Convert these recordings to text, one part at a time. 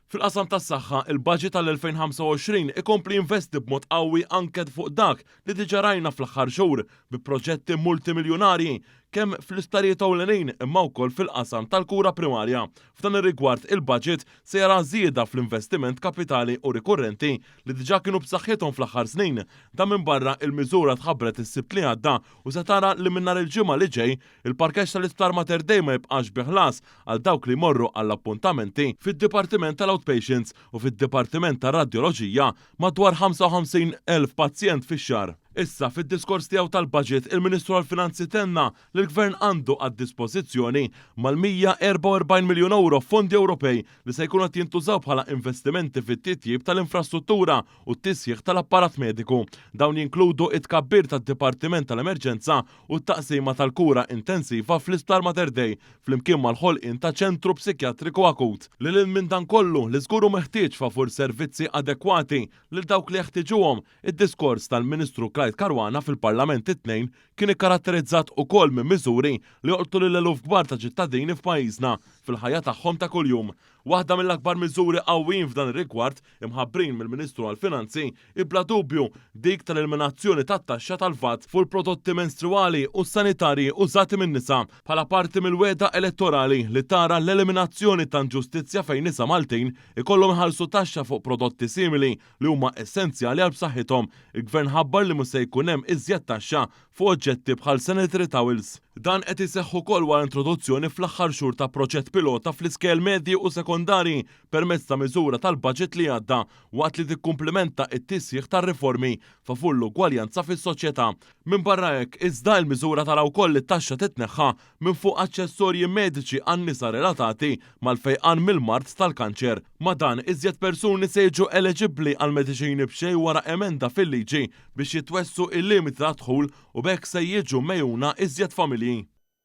Fil-qasam tas-saħħa, il-budget tal-2025 ikompli investi b'mod qawwi anke fuq dak li diġà rajna fl-aħħar xhur bi proġetti multimiljonarji kemm fl-isptarijiet ewlenin imma wkoll fil-qasam tal-kura primarja. F'dan ir-rigward il-budget se jara żieda fl-investiment kapitali u rikurrenti li diġà kienu b'saħħithom fl-aħħar snin. Dan minn barra il-miżura tħabbret is-sibt li għadda u se tara li minn nhar il-ġimgħa li ġej il-parkeġġ tal-Isptar Mater Dei ma jibqax bi ħlas għal dawk li jmorru għall-appuntamenti fid-Dipartiment tal-Outpatients u fid-Dipartiment tar-Radjoloġija madwar 55,000 pazjent fix-xahar. Issa fid-diskors tiegħu tal-budget il-Ministru għall-Finanzi tenna li l-Gvern għandu għad-dispożizzjoni mal-144 miljun euro fondi Ewropej li se jkunu qed jintużaw bħala investimenti fit-titjib tal-infrastruttura u t-tisjieħ tal-apparat mediku. Dawn jinkludu it-tkabbir tad-Dipartiment tal-Emerġenza u t-taqsima tal-kura intensiva fl-Isptar Mater Dei flimkien mal-ħolqien ta' ċentru psikjatriku akut. Lil minn dan kollu li żguru meħtieġ favur servizzi adekwati lil dawk li jeħtieġuhom, id-diskors tal-Ministru Karwana fil-Parlament it-tnejn kien ikkaratterizzat ukoll minn miżuri li joqtlu lil eluf kbar ta' ċittadini f'pajjiżna fil-ħajja tagħhom ta' kuljum. Waħda mill-akbar miżuri qawwin f'dan ir-rigward imħabbrin mill-Ministru għall-Finanzi bla dubju dik tal-eliminazzjoni tat-taxxa tal-VAT fuq il-prodotti menstruali u sanitarji użati min-nisa bħala parti mill-weda elettorali li tara l-eliminazzjoni ta' ġustizzja fejn nisa Maltin ikollhom iħallsu taxxa fuq prodotti simili li huma essenzjali għal b'saħħithom. Il-Gvern ħabbar li mhux se jkun hemm iżjed taxxa fuq oġġetti bħal sanitary towels. Dan qed iseħħ ukoll wara introduzzjoni fl-aħħar xhur ta' proġett pilota fl-iskel medji u sekondari permezz ta' miżura tal-budget li għadda waqt li tikkumplementa t-tisjieħ tar-riformi favur l-ugwaljanza fis-soċjetà. Minn barra hekk iżda l-miżura tara wkoll it-taxxa titneħħa minn fuq aċċessorji mediċi għan-nisa relatati mal-fejqan mill-mart tal-kanċer. Ma dan iżjed persuni se jiġu eliġibbli għal mediċini b'xejn wara emenda fil-liġi biex jitwessu il-limiti ta' dħul u b'hekk se jiġu mejjuna iżjed familji.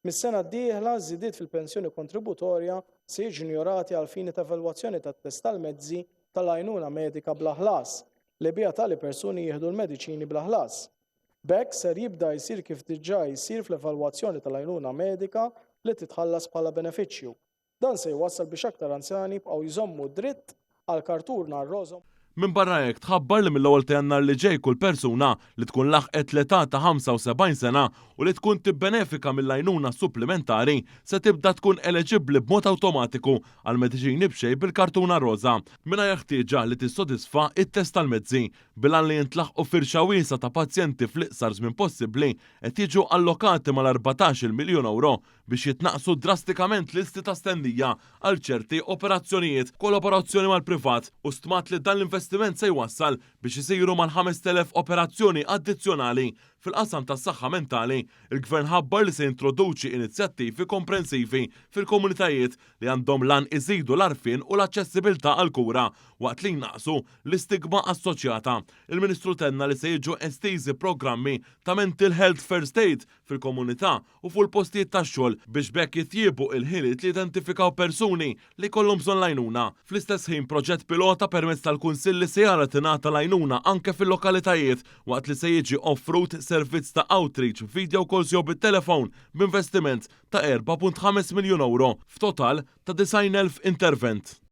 Mis-sena d-dieħla żidiet fil-pensjoni kontributorja se jiġu ignorati għal fini ta' evalwazzjoni tat-test tal-mezzi tal-għajnuna medika bla ħlas li biha tali persuni jieħdu l-mediċini bla ħlas. B'hekk ser jibda jsir kif diġà jsir fl-evalwazzjoni tal-għajnuna medika li titħallas bħala benefiċċju. Dan se jwassal biex aktar anzjani jibqgħu jżommu dritt għal karturna r-rożhom. Minn barra hekk tħabbar li mill-ewwel ta' Jannar li ġej kull persuna li tkun laħqet l-età ta' 75 sena u li tkun tibbenefika mill-għajnuna supplementari se tibda tkun eliġibbli b'mod awtomatiku għal mediċini b'xejn bil-kartuna roża mingħajr ħtieġa li tissodisfa it-test tal-mezzi bilan li jintlaħqu firxa wiesa ta' pazjenti fl-iqsar żmien possibbli qed jiġu allokati mal-14 miljun euro biex jitnaqsu drastikament listi ta' stennija għal ċerti operazzjonijiet, kollaborazzjoni mal-privat u stmat li dan l-investiment se jwassal biex isiru mal-5,000 operazzjoni addizzjonali fil-qasam tas-saħħa mentali. Il-Gvern ħabbar li se jintroduċi inizjattivi komprensivi fil-komunitajiet li għandhom lan iżidu l-arfien u l-aċċessibilità għall-kura waqt li jnaqsu l-istigma assoċjata. Il-Ministru tenna li se jiġu estiżi programmi ta' mental health first aid fil-komunità u fuq il-postijiet tax-xogħol biex bekk jitjiebu il-ħiliet li identifikaw persuni li jkollhom bżonn l-għajnuna. Fl-istess ħin proġett pilota permezz tal-Kunsilli se jara tingħata l-għajnuna anke fil-lokalitajiet waqt li se jiġi offrut servizz ta' outreach video calls jew bit-telefon b'investiment ta' 4.5 miljun euro f'total ta' 90,000 intervent.